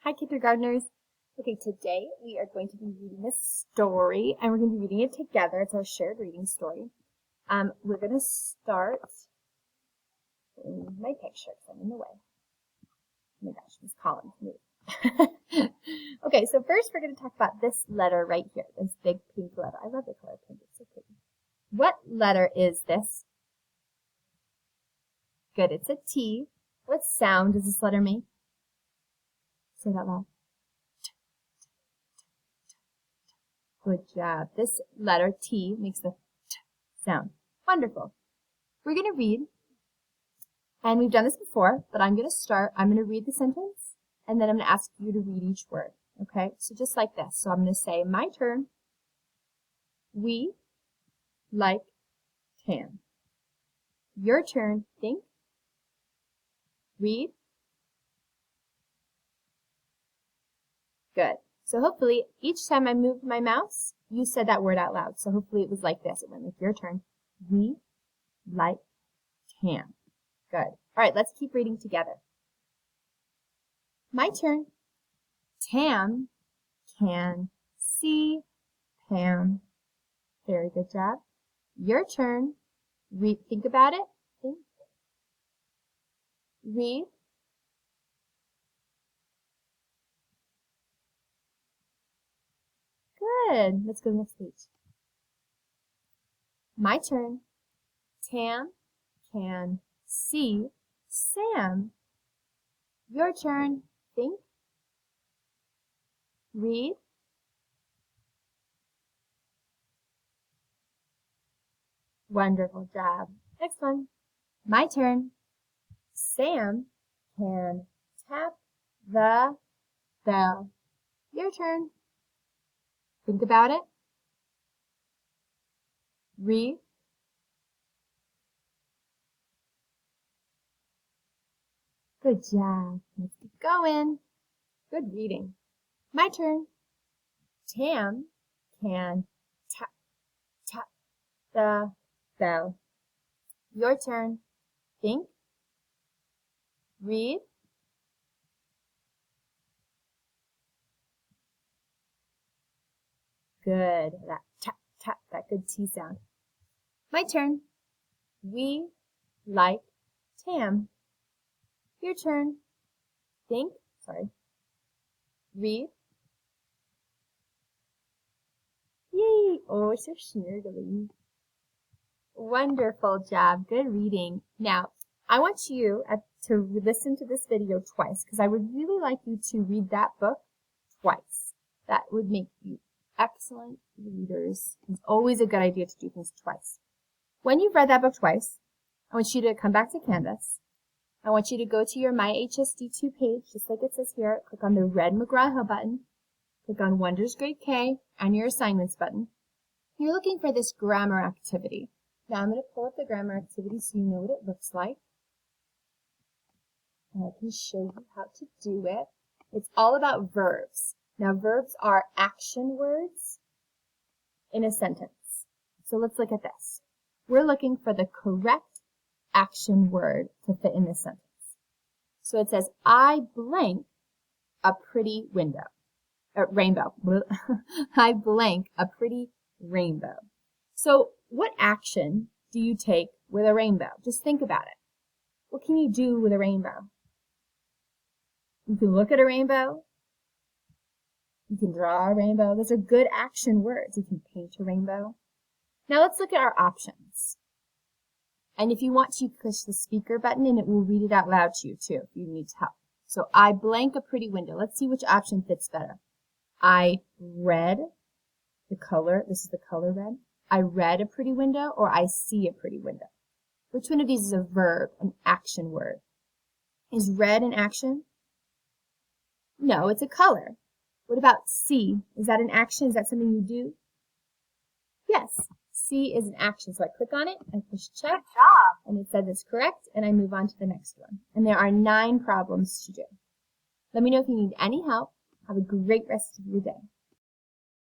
Hi, kindergartners. Okay, today we are going to be reading a story, and we're going to be reading it together. It's our shared reading story. We're going to start in my picture because I'm in the way. Oh my gosh, Miss Collins, move. Okay, so first we're going to talk about this letter right here, this big pink letter. I love the color pink. It's so pretty. What letter is this? Good, it's a T. What sound does this letter make? Say that loud. Good job. This letter, T, makes the T sound. Wonderful. We're going to read, and we've done this before, but I'm going to start. I'm going to read the sentence, and then I'm going to ask you to read each word. Okay? So just like this. So I'm going to say, my turn. We like tan. Your turn. Think. Read. Good. So hopefully, each time I moved my mouse, you said that word out loud. So hopefully it was like this. It went like your turn. We like tan. Good. All right, let's keep reading together. My turn. Tam can see Pam. Very good job. Your turn. Read. Think about it. Think. Read. Good. Let's go to the next page. My turn. Tam can see Sam. Your turn. Think. Read. Wonderful job. Next one. My turn. Sam can tap the bell. Your turn. Think about it. Read. Good job. Let's keep going. Good reading. My turn. Tam can tap, tap the bell. Your turn. Think. Read. Good. That tap, tap, that good T sound. My turn. We like Tam. Your turn. Think. Sorry. Read. Yay! Oh, so snurgly. Wonderful job. Good reading. Now, I want you to listen to this video twice because I would really like you to read that book twice. That would make you excellent readers. It's always a good idea to do things twice. When you've read that book twice, I want you to come back to Canvas. I want you to go to your My HSD2 page, just like it says here. Click on the red McGraw-Hill button. Click on Wonders Grade K and your Assignments button. You're looking for this grammar activity. Now I'm going to pull up the grammar activity so you know what it looks like. And I can show you how to do it. It's all about verbs. Now verbs are action words in a sentence. So let's look at this. We're looking for the correct action word to fit in this sentence. So it says, I blank a pretty rainbow. I blank a pretty rainbow. So what action do you take with a rainbow? Just think about it. What can you do with a rainbow? You can look at a rainbow. You can draw a rainbow. Those are good action words. You can paint a rainbow. Now let's look at our options. And if you want to, push the speaker button and it will read it out loud to you too if you need help. So I blank a pretty window. Let's see which option fits better. I read the color. This is the color red. I read a pretty window or I see a pretty window. Which one of these is a verb, an action word? Is red an action? No, it's a color. What about see? Is that an action? Is that something you do? Yes, see is an action. So I click on it, I push check. Good job. And it says it's correct, and I move on to the next one. And there are 9 problems to do. Let me know if you need any help. Have a great rest of your day.